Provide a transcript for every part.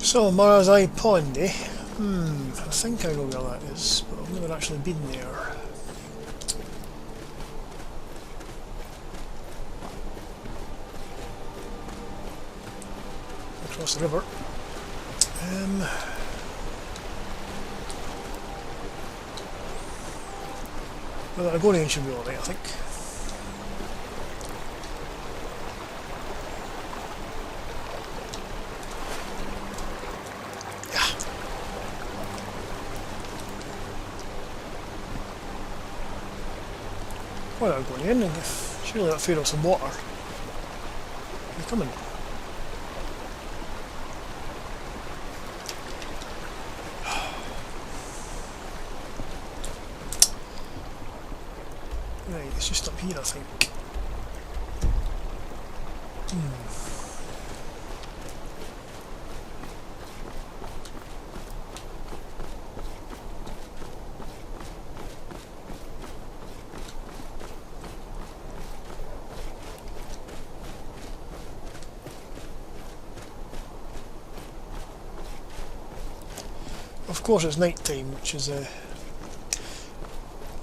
So, Marazai Pond, eh? I think I know where that is, but I've never actually been there. Across the river. Well, the Argonian should be alright, I think. Well, I'm going in, and surely that fair off some water. You're coming. Right, it's just up here, I think. Of course it's night time, which is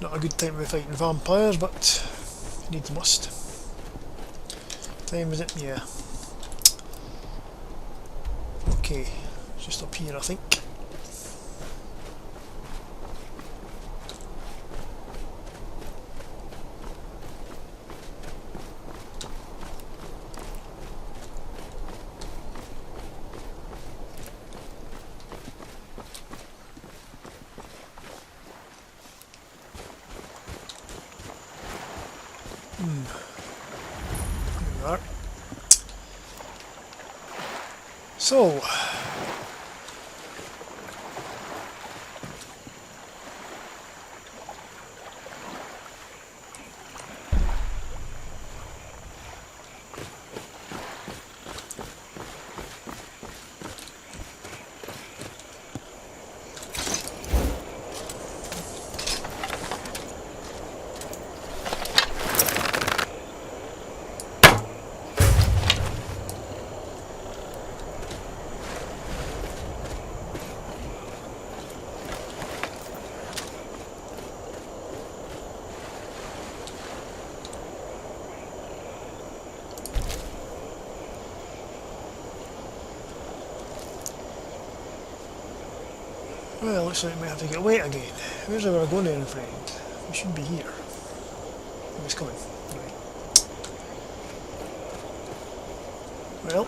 not a good time to be fighting vampires, but needs must. Time is it? Yeah. Okay, it's just up here, I think. There we are. So, well, looks like we might have to get away again. Where's our Argonian friend? We should be here. Oh, he's coming. Right. Well.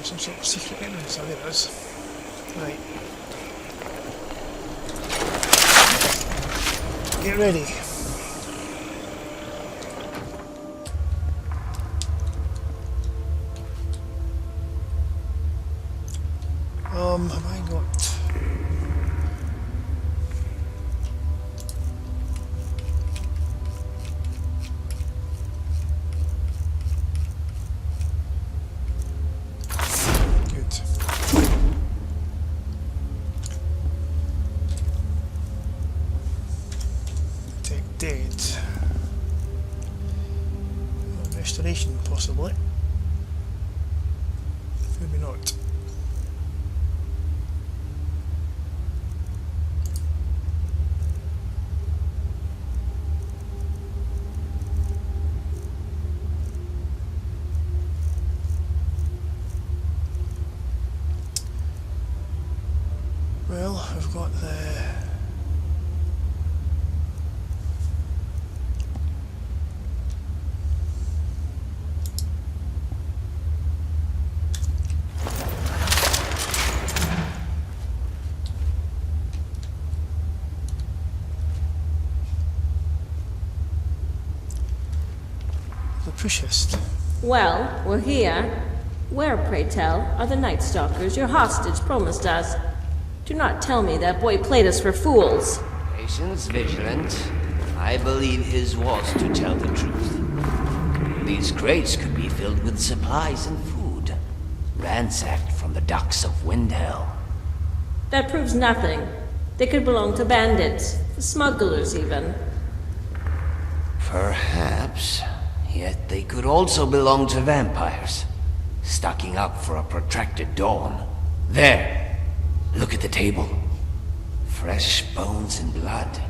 Some sort of secret entrance. Oh, there it is. Right. Get ready. Have I got... Dead. Restoration, possibly. Maybe not. Well, we've got the... Pushist. Well, we're here. Where, pray tell, are the Night Stalkers your hostage promised us? Do not tell me that boy played us for fools. Patience, vigilant. I believe his was to tell the truth. These crates could be filled with supplies and food, ransacked from the docks of Windhell. That proves nothing. They could belong to bandits, smugglers even. Perhaps. Yet they could also belong to vampires, stocking up for a protracted dawn. There! Look at the table. Fresh bones and blood.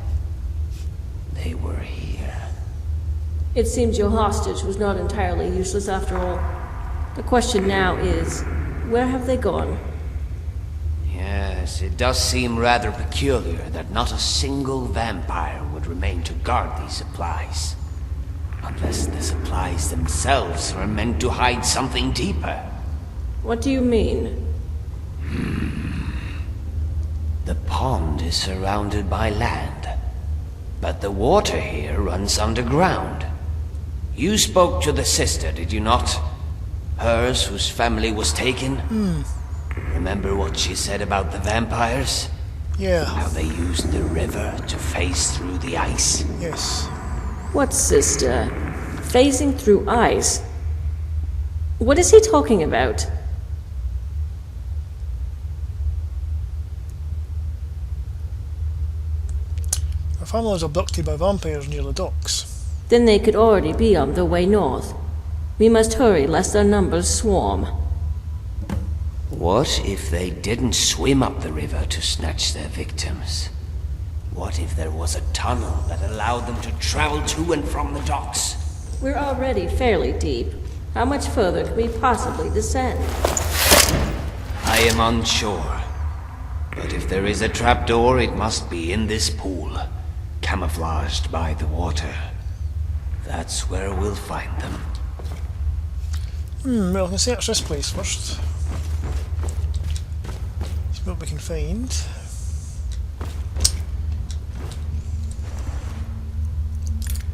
They were here. It seems your hostage was not entirely useless after all. The question now is, where have they gone? Yes, it does seem rather peculiar that not a single vampire would remain to guard these supplies. Unless the supplies themselves were meant to hide something deeper. What do you mean? The pond is surrounded by land, but the water here runs underground. You spoke to the sister, did you not? Hers, whose family was taken? Remember what she said about the vampires? Yeah. How they used the river to phase through the ice? Yes. What sister? Phasing through ice? What is he talking about? Our family was abducted by vampires near the docks. Then they could already be on their way north. We must hurry lest their numbers swarm. What if they didn't swim up the river to snatch their victims? What if there was a tunnel that allowed them to travel to and from the docks? We're already fairly deep. How much further can we possibly descend? I am unsure. But if there is a trapdoor, it must be in this pool, camouflaged by the water. That's where we'll find them. Well, we can search this place first. See what we can find.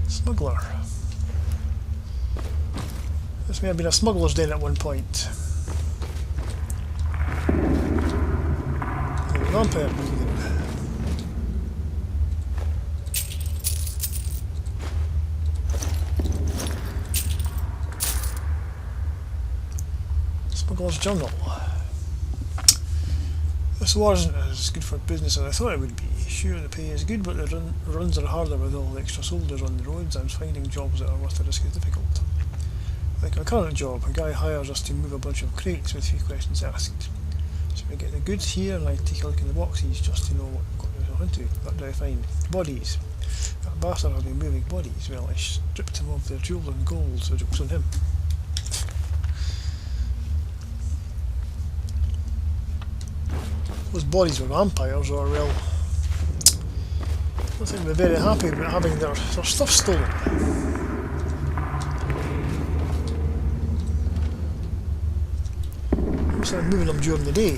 Smuggler. This may have been a smuggler's den at one point. Vampire building. Smuggler's journal. This war isn't as good for business as I thought it would be. Sure, the pay is good, but the runs are harder with all the extra soldiers on the roads, and finding jobs that are worth the risk is difficult. Like our current job, a guy hires us to move a bunch of crates with few questions asked. So we get the goods here, and I take a look in the boxes just to know what we're into. What do I find? Bodies. That bastard has been moving bodies. Well, I stripped him of their jewels and gold, so joke's on him. Those bodies were vampires, or well, I don't think they're very happy about having their stuff stolen. So I'm moving them during the day.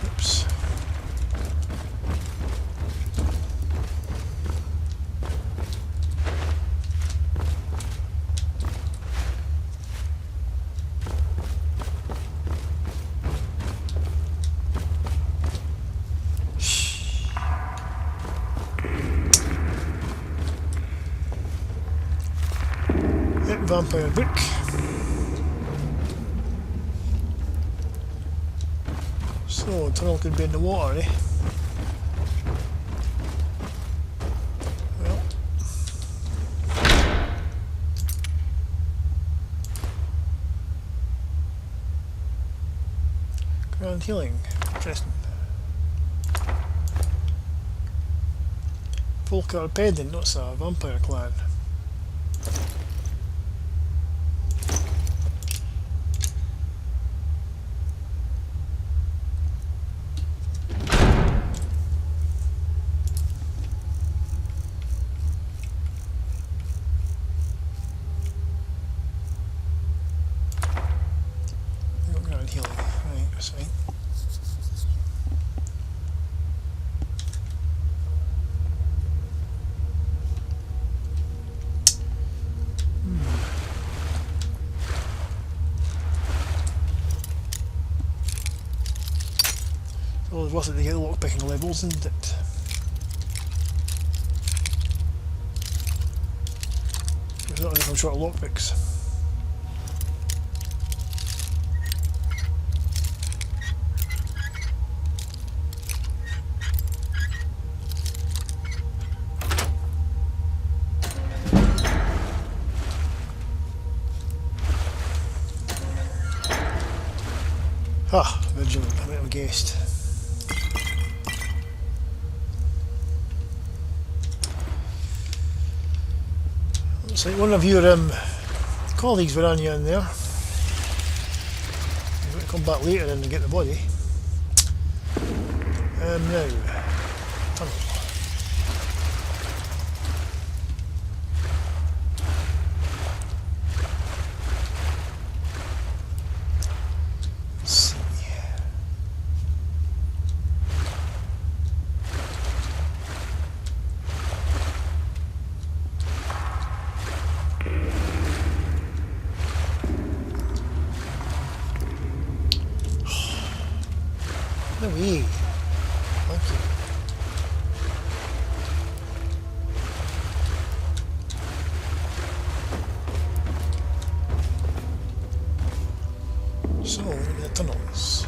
Oops. Yep, vampire book. So, the tunnel could be in the water, eh? Well. Ground healing. Interesting. Volker Pedant, that's a vampire clan. Well, it's worth it to get the lockpicking levels, isn't it? It's not as if I'm short of lockpicks. Ah, vigilant, I might have guessed. Looks like one of your colleagues were on you in there. You're going to come back later and get the body. Now, tunnel. Let's see. No way. Thank you. So, look at the tunnels.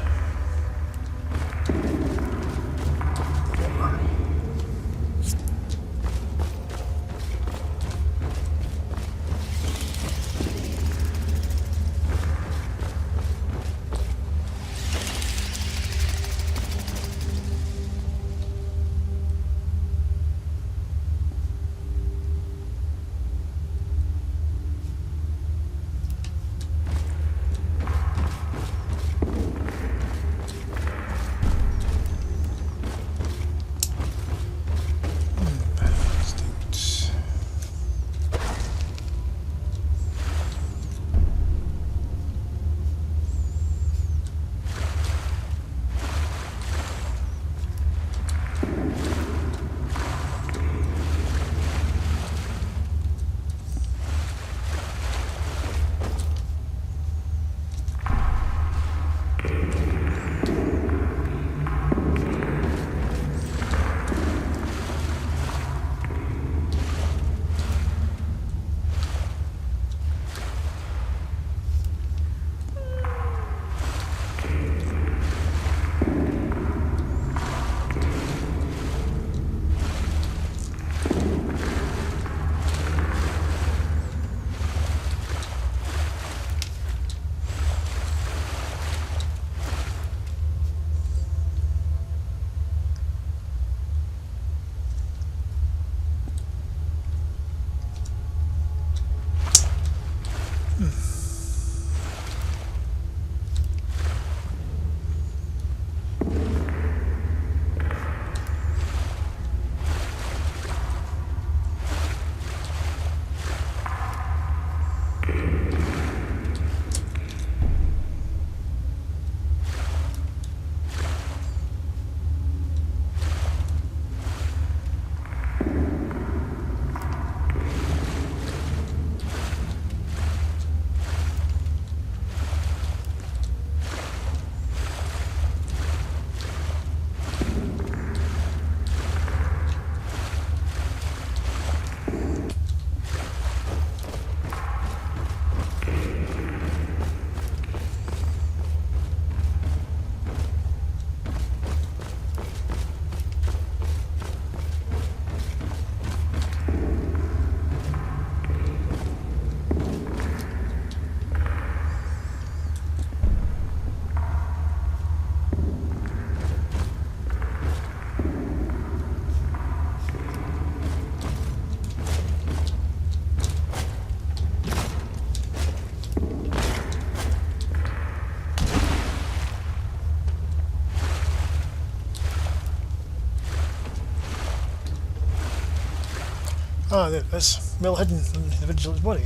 Ah, there it is. Well hidden from the vigilant's body.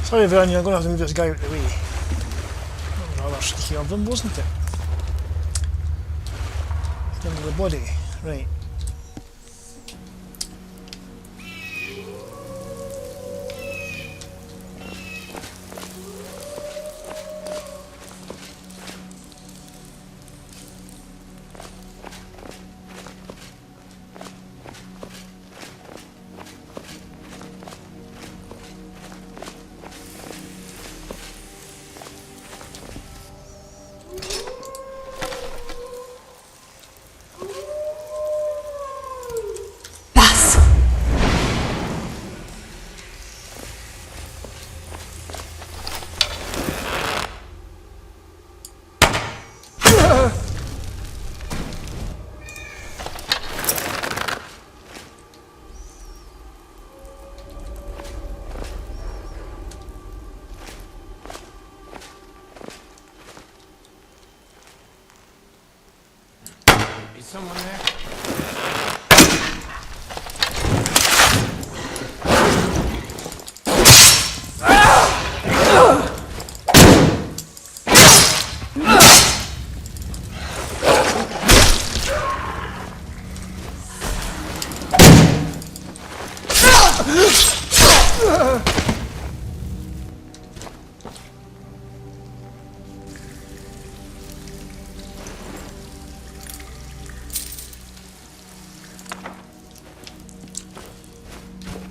Sorry, Verania, I'm going to have to move this guy out of the way. That was rather sneaky of them, wasn't it? Under the body. Right. Is someone there?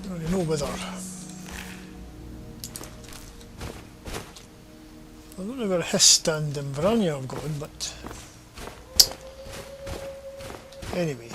I know whether. I don't know where his stand and Vranya have gone, but anyway.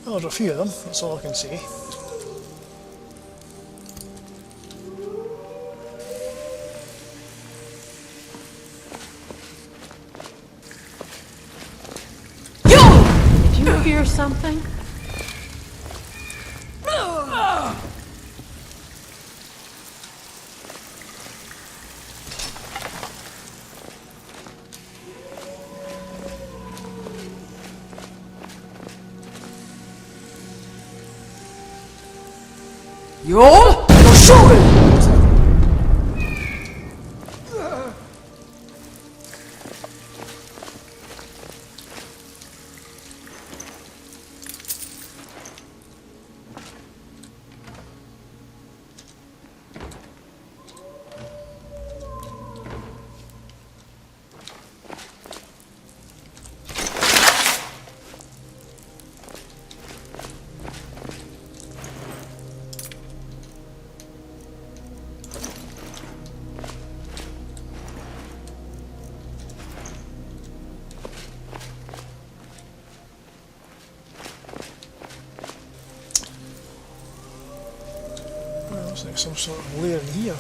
Well, there's a few of them, that's all I can say. Did you hear something? You're schuld! Looks like some sort of lair in here.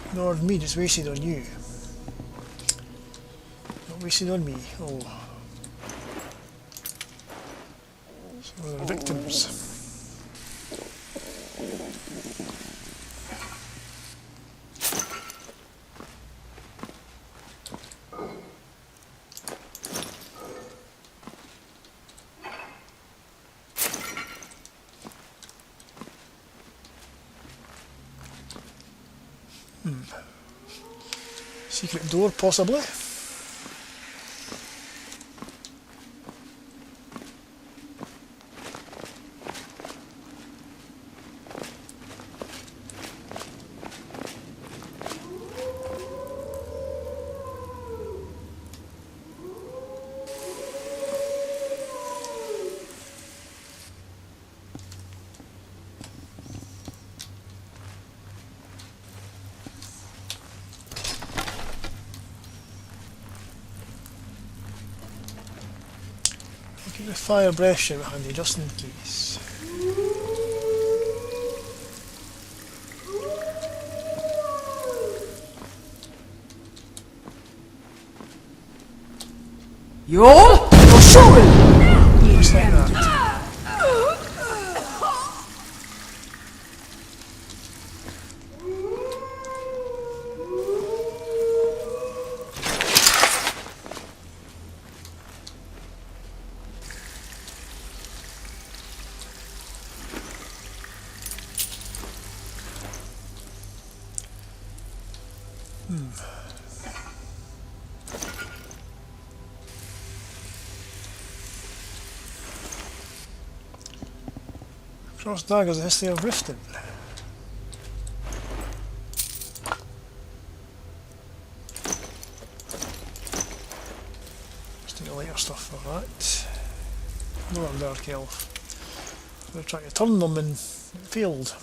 Ignored me, just wasted on you. Not wasted on me. Oh. Some of the victims. Secret door, possibly. Keep the fire breath shout handy just in case. You're schuld! Just like that. Cross daggers, the history of rifting. Just need lighter stuff for that. No, I'm Dark Elf. We're trying to turn them and it failed.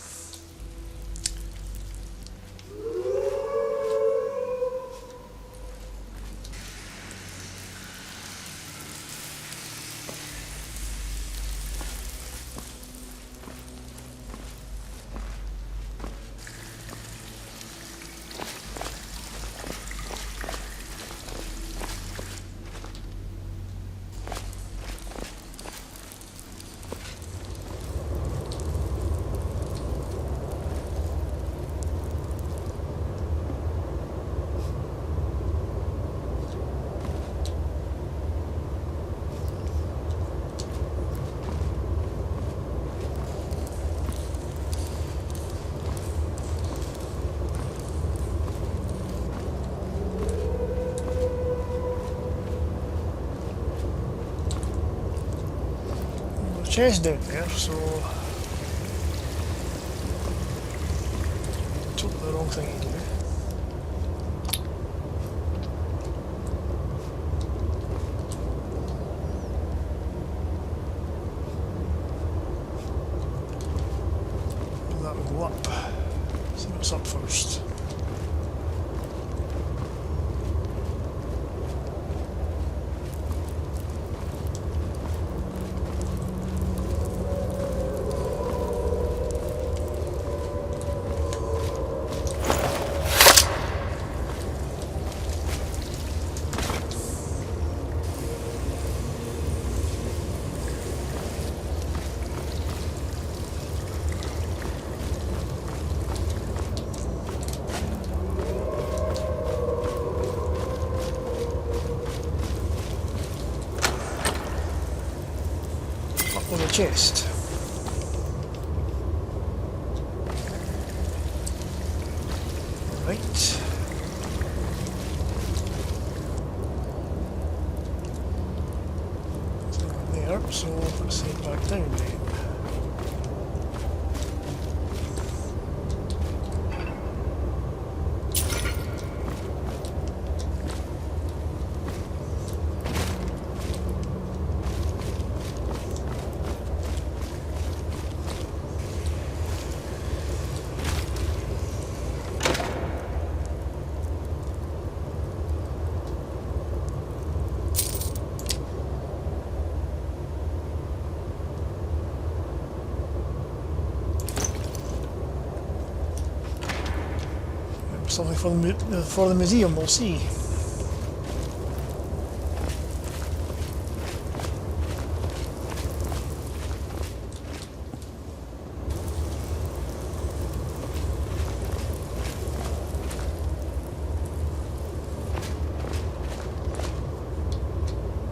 Chest down there, so totally the wrong thing to do. That will go up. See what's up first. On the chest. Right. There, so let's head back down then. Something for the museum, we'll see.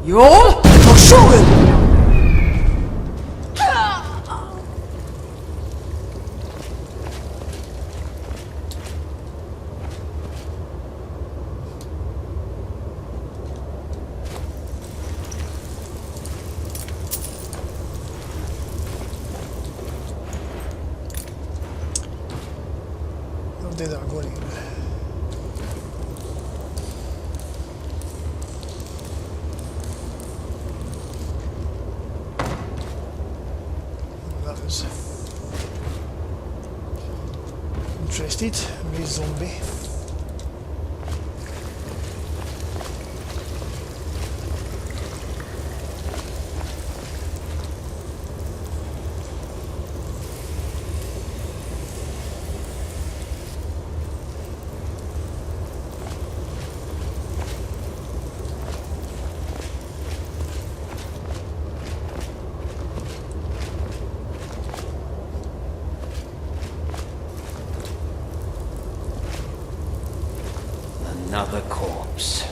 You'll show it! I'll do that going in. That is interested. Raise zombie. Another corpse.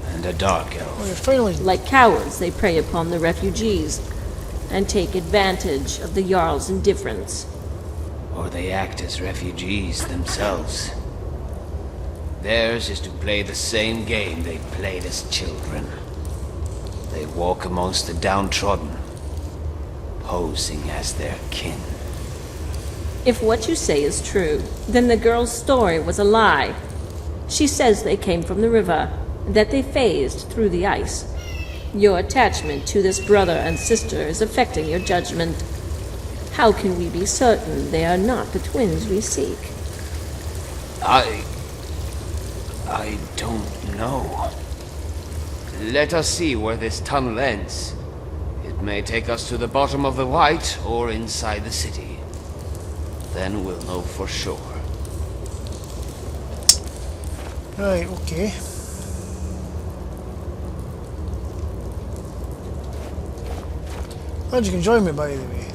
And a dark elf. Oh, you're finally... Like cowards, they prey upon the refugees and take advantage of the Jarl's indifference. Or they act as refugees themselves. Theirs is to play the same game they played as children. They walk amongst the downtrodden, posing as their kin. If what you say is true, then the girl's story was a lie. She says they came from the river, that they phased through the ice. Your attachment to this brother and sister is affecting your judgment. How can we be certain they are not the twins we seek? I don't know. Let us see where this tunnel ends. It may take us to the bottom of the White or inside the city. Then we'll know for sure. Right, okay. Glad you can join me, by the way.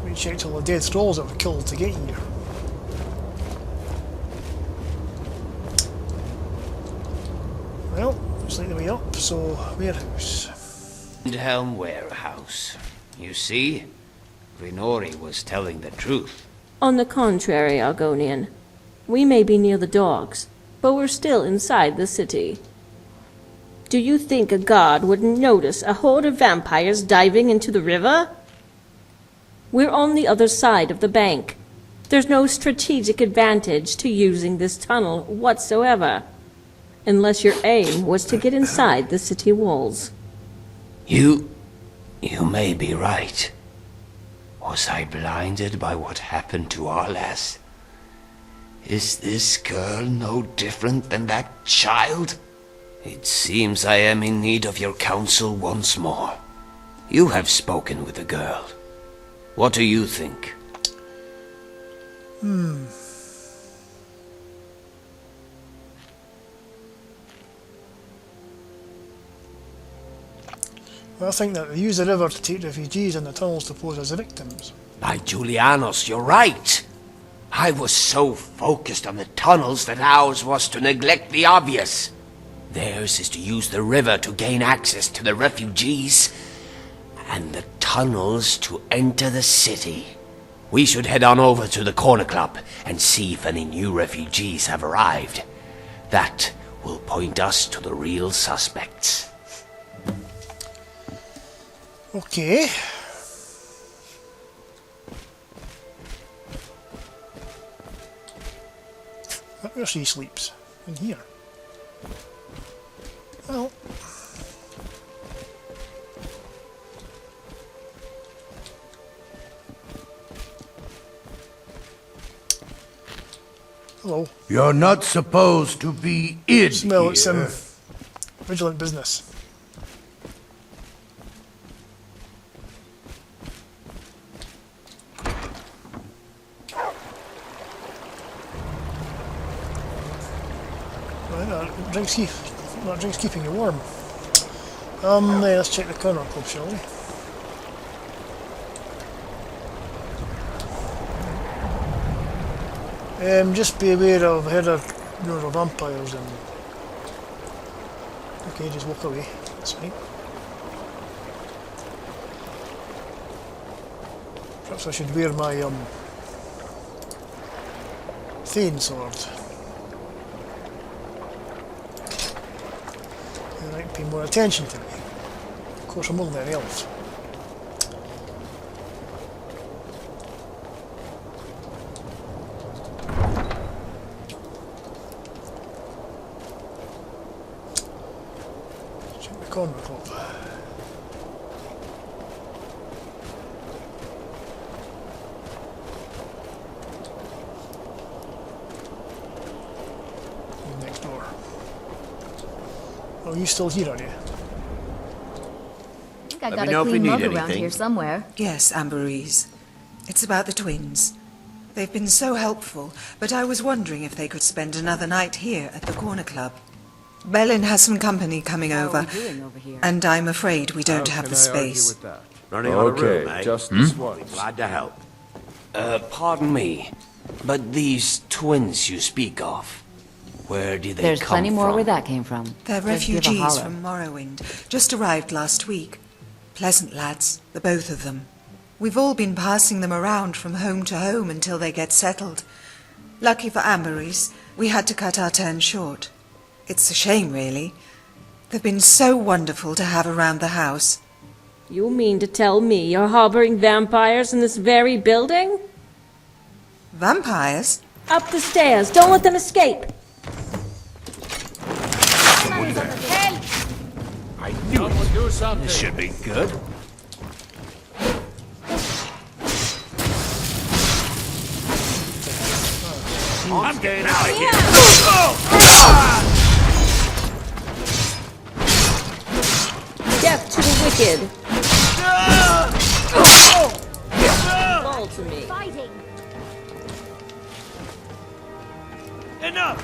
We checked all the dead trolls that were killed to get here. Well, looks like the way up, so warehouse. Helm Warehouse. You see? Grinori was telling the truth. On the contrary, Argonian. We may be near the dogs, but we're still inside the city. Do you think a god wouldn't notice a horde of vampires diving into the river? We're on the other side of the bank. There's no strategic advantage to using this tunnel whatsoever, unless your aim was to get inside the city walls. You may be right. Was I blinded by what happened to our lass? Is this girl no different than that child? It seems I am in need of your counsel once more. You have spoken with the girl. What do you think? Well, I think that they use the river to take refugees in the tunnels to pose as victims. By Julianos, you're right. I was so focused on the tunnels that ours was to neglect the obvious. Theirs is to use the river to gain access to the refugees, and the tunnels to enter the city. We should head on over to the Corner Club and see if any new refugees have arrived. That will point us to the real suspects. Okay. Where she sleeps? In here. Well. Hello. You're not supposed to be in Smell here. it's some vigilant business. That drink's keeping you warm. Let's check the corner club, shall we? Just be aware of vampires and... Okay, just walk away. That's fine. Perhaps I should wear my Thane sword. They might pay more attention to me. Of course, I'm only an elf. Check the corner club. Next door. Oh, you still here, are you? I think I Let got me a know if you clean need mug around anything. here somewhere. Yes, Amberese. It's about the twins. They've been so helpful, but I was wondering if they could spend another night here at the Corner Club. Bellin has some company coming How are over, we doing over here? and I'm afraid we don't have the space. Running out of room, Okay, eh? just this once. Glad to help. Pardon me, but these twins you speak of, where did they There's come plenty more from? where that came from. They're Just give a refugees holler. from Morrowind, just arrived last week. Pleasant lads, the both of them. We've all been passing them around from home to home until they get settled. Lucky for Amberries, we had to cut our turn short. It's a shame, really. They've been so wonderful to have around the house. You mean to tell me you're harboring vampires in this very building? Vampires? Up the stairs! Don't let them escape! I knew it would do something. This should be good. I'm getting out of here. Death to the wicked! Fall to me. Enough!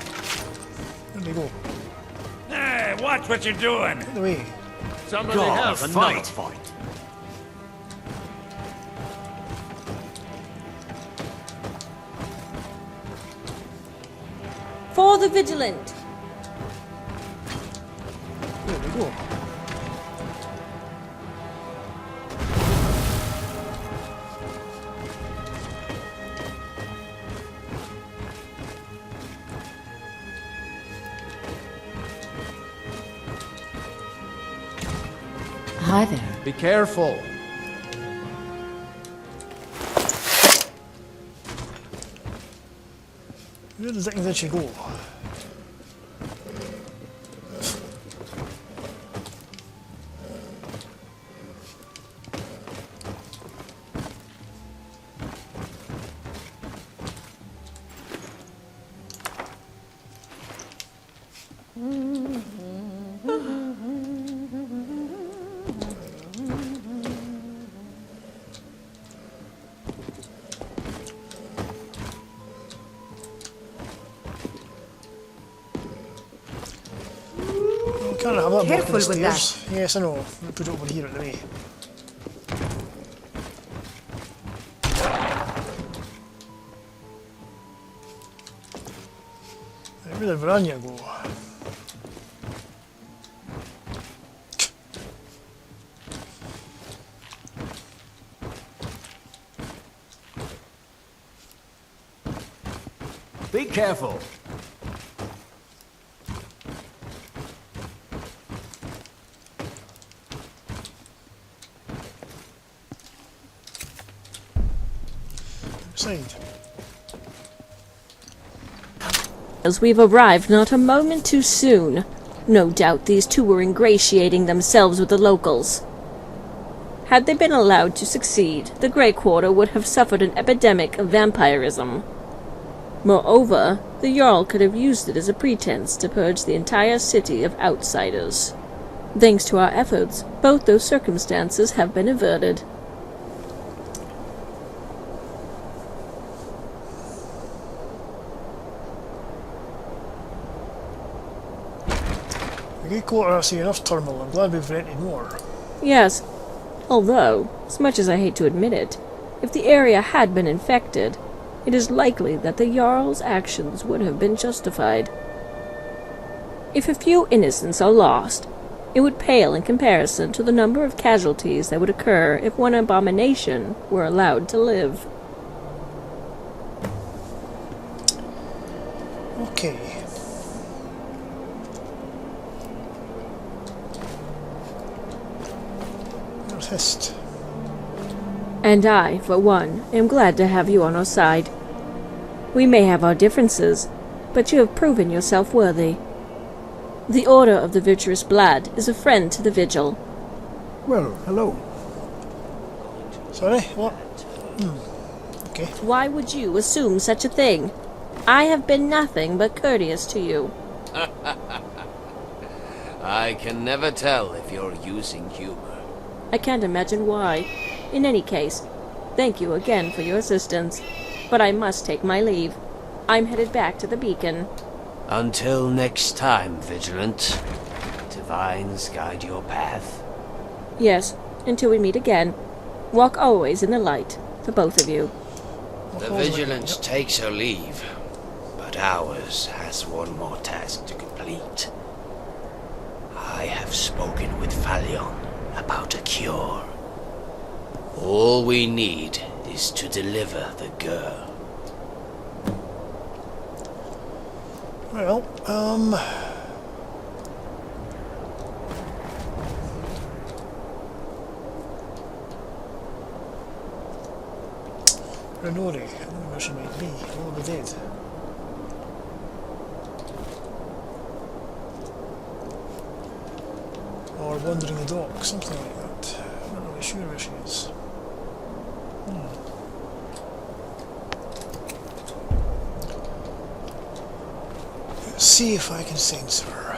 There they go. Hey, watch what you're doing. Get away. Somebody have another fight. For the vigilant! There they go. Hi there. Be careful. Where does that let you go? Can't have that Careful block with the stairs. Yes, I know. I'll put it over here at the way. Where did Varanya go? Be careful. Side. As we've arrived not a moment too soon. No doubt these two were ingratiating themselves with the locals. Had they been allowed to succeed, the Grey Quarter would have suffered an epidemic of vampirism. Moreover, the Jarl could have used it as a pretense to purge the entire city of outsiders. Thanks to our efforts, both those circumstances have been averted. The Grey Quarter, I see enough turmoil. I'm glad we've rented more. Yes, although, as much as I hate to admit it, if the area had been infected, it is likely that the Jarl's actions would have been justified. If a few innocents are lost, it would pale in comparison to the number of casualties that would occur if one abomination were allowed to live. Okay. Where's Hist? And I, for one, am glad to have you on our side. We may have our differences, but you have proven yourself worthy. The Order of the Virtuous Blood is a friend to the Vigil. Well, hello. Sorry, what? Okay. Why would you assume such a thing? I have been nothing but courteous to you. I can never tell if you're using humor. I can't imagine why. In any case, thank you again for your assistance. But I must take my leave. I'm headed back to the beacon. Until next time, Vigilant. Divines guide your path. Yes, until we meet again. Walk always in the light, the both of you. The Vigilant takes her leave, but ours has one more task to complete. I have spoken with Phalion about a cure. All we need is to deliver the girl. Well, Renori, I don't know where she might be. Probably dead. Or wandering the dock, something like that. I'm not really sure where she is. Let's see if I can sense her.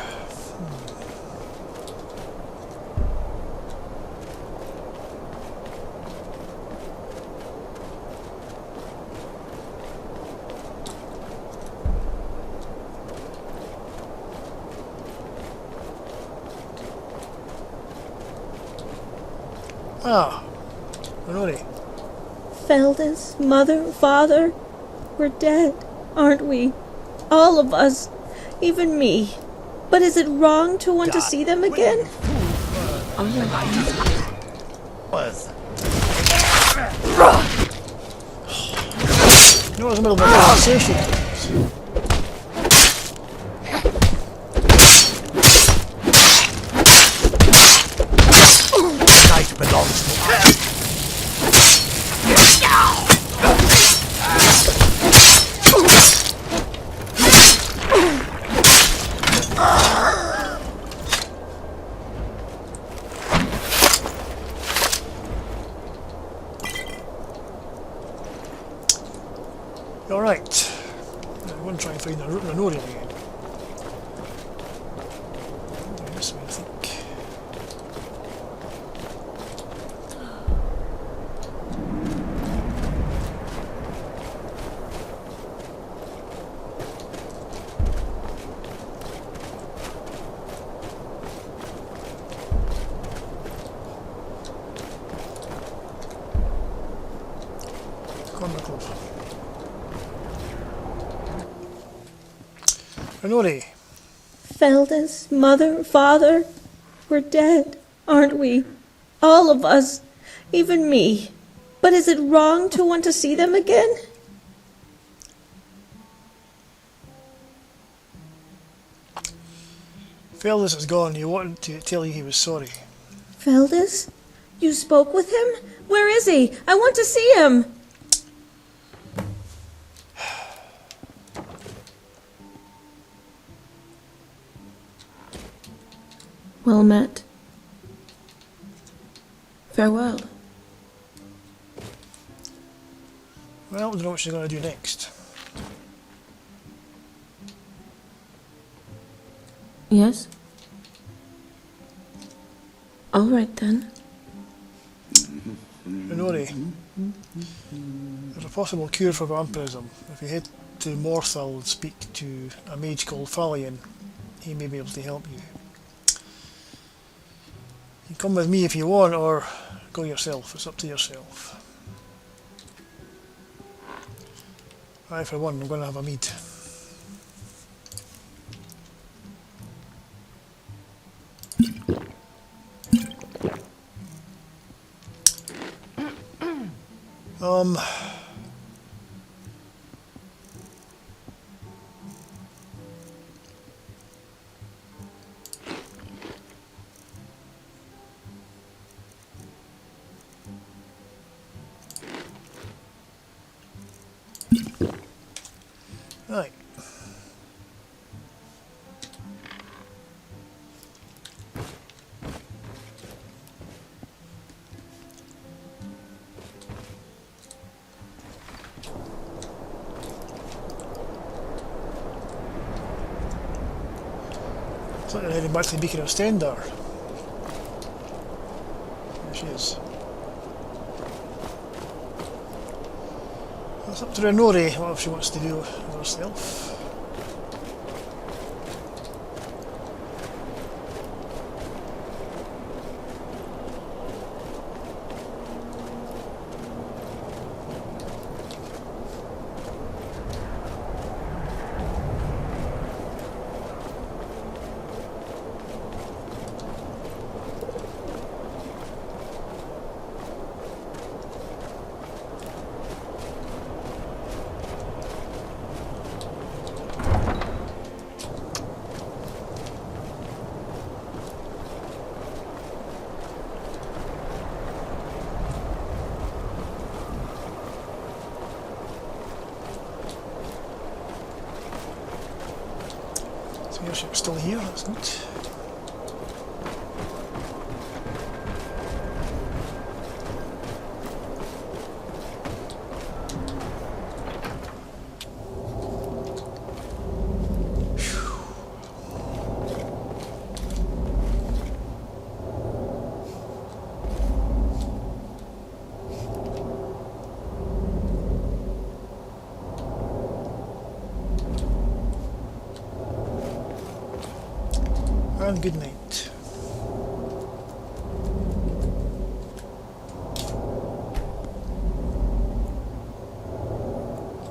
Ah, Renori. Felda's mother, father, we're dead, aren't we? All of us, even me. But is it wrong to want to see them again? Was. You know, I was in the middle of a conversation. Night belongs to us. Alright. I'm going to try and find the Renori again. This way, I think. MacLeod. Renori. Felda's mother, father, we're dead, aren't we? All of us, even me. But is it wrong to want to see them again? Feldas is gone. You wanted to tell you he was sorry. Feldas? You spoke with him? Where is he? I want to see him. Well met. Farewell. Well, I don't know what she's going to do next. Yes? All right then. Renori, there's a possible cure for vampirism. If you head to Morthal and speak to a mage called Falion, he may be able to help you. You can come with me if you want, or go yourself. It's up to yourself. I, for one, I'm going to have a mead. Right. It's like they're heading back to the Beacon of Stendar. There she is. It's up to Renori what she wants to do with herself. ship's still here, that's good. And good night.